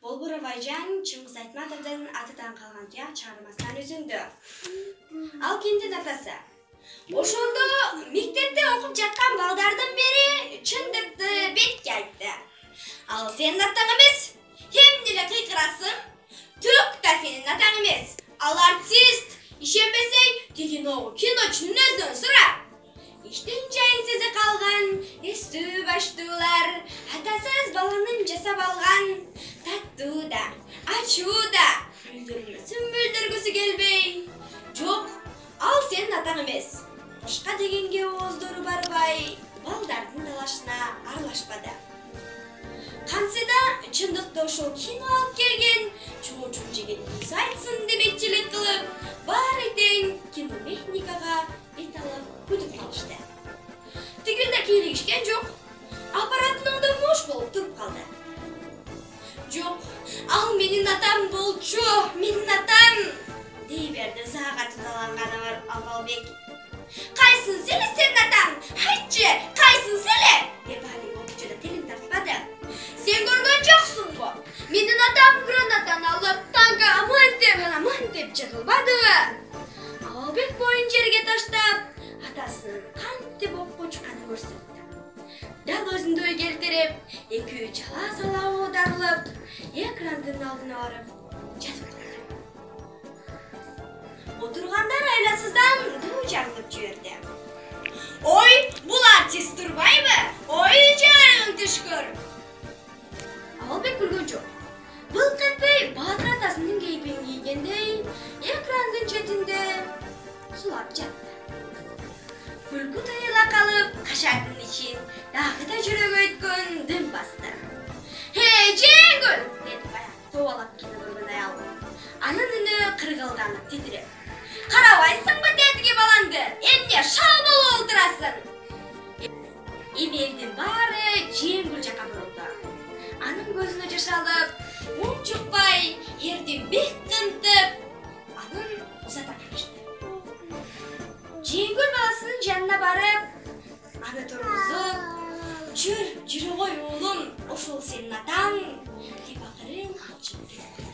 Bolbur Abайжан Чыңгыз Айтматовдун атынан калган тияк чыгармасынан үзүндү. Ал кимдин атасы? Ошондо мектепте окуп жаткан балдардын бири чындыкты бетке айтты. Ал сенин атаң эмес, эмне эле кыйкырасың? Түк да сенин атаң эмес. Ал артист. Ишенбесең, киночунун өзүнөн сура. Иштен жайын сезе калган, эстүү баштуулар, атасыз баланын жасап алган, таттуу да, ачуу да, бүлдүргүсү келбей. Жок, ал сенин атаң эмес. Кошко дегенге ооздору барбай, балдардын талашына аралашпады. Кантсе да чындыкта ошол кино алып келген, чоочун жеген муз айтсын деп этчилик кылып, баары тең киномехникага бет алып күтүп келишти. Тигилде кийлигишкен жок. Аппараттын оңдо мош болуп туруп калды. Жок, ал менин атам болчу, менин атам, дей берди зага туталанган Абалбек. Кайсын селе сенин атаң? Айтчы, кайсын селе? Деп али окуучу да тилин тартпады. Сен көргөн жоксуң го? Менин атам гранатаны алып танка аман деп жыгылбадыбы? Абалбек боюн жерге таштап, атасынын кантип окко учканын көрсөттү. Дал өзүндөй келтирип, 2-3 жала сала оодарылып, экрандын алдына барып жатып калды. Отургандар айласыздан дуу жарылып жиберди. Ой, бул артист турбайбы? Ой, жарыгың түшкөр. Абалбек күлгөн жок. Былк этпей Баатыр атасынын кейпин кийгендей, экрандын четинде сулап жатты. Күлкү тыйыла калып, кашактын ичин дагы да жүрөгү өткөн дым басты. Жеңгүл! Деди баягы тоолап кино көргөн аял. Анын үнү кыргылданып титиреп. Карабайсыңбы дедиги балаңды? Эмне шал болуп олтурасың? Эмелдин баары Жеңгүл жака бурулду. Анын көзүнө жаш алып, унчукпай, эрдин бек кынтып, анын узата беришти. Жеңгүл баласынын жанына барып, аны тургузуп, жүрө кой уулум, ошол сенин атаң, деп акырын алчып кетти.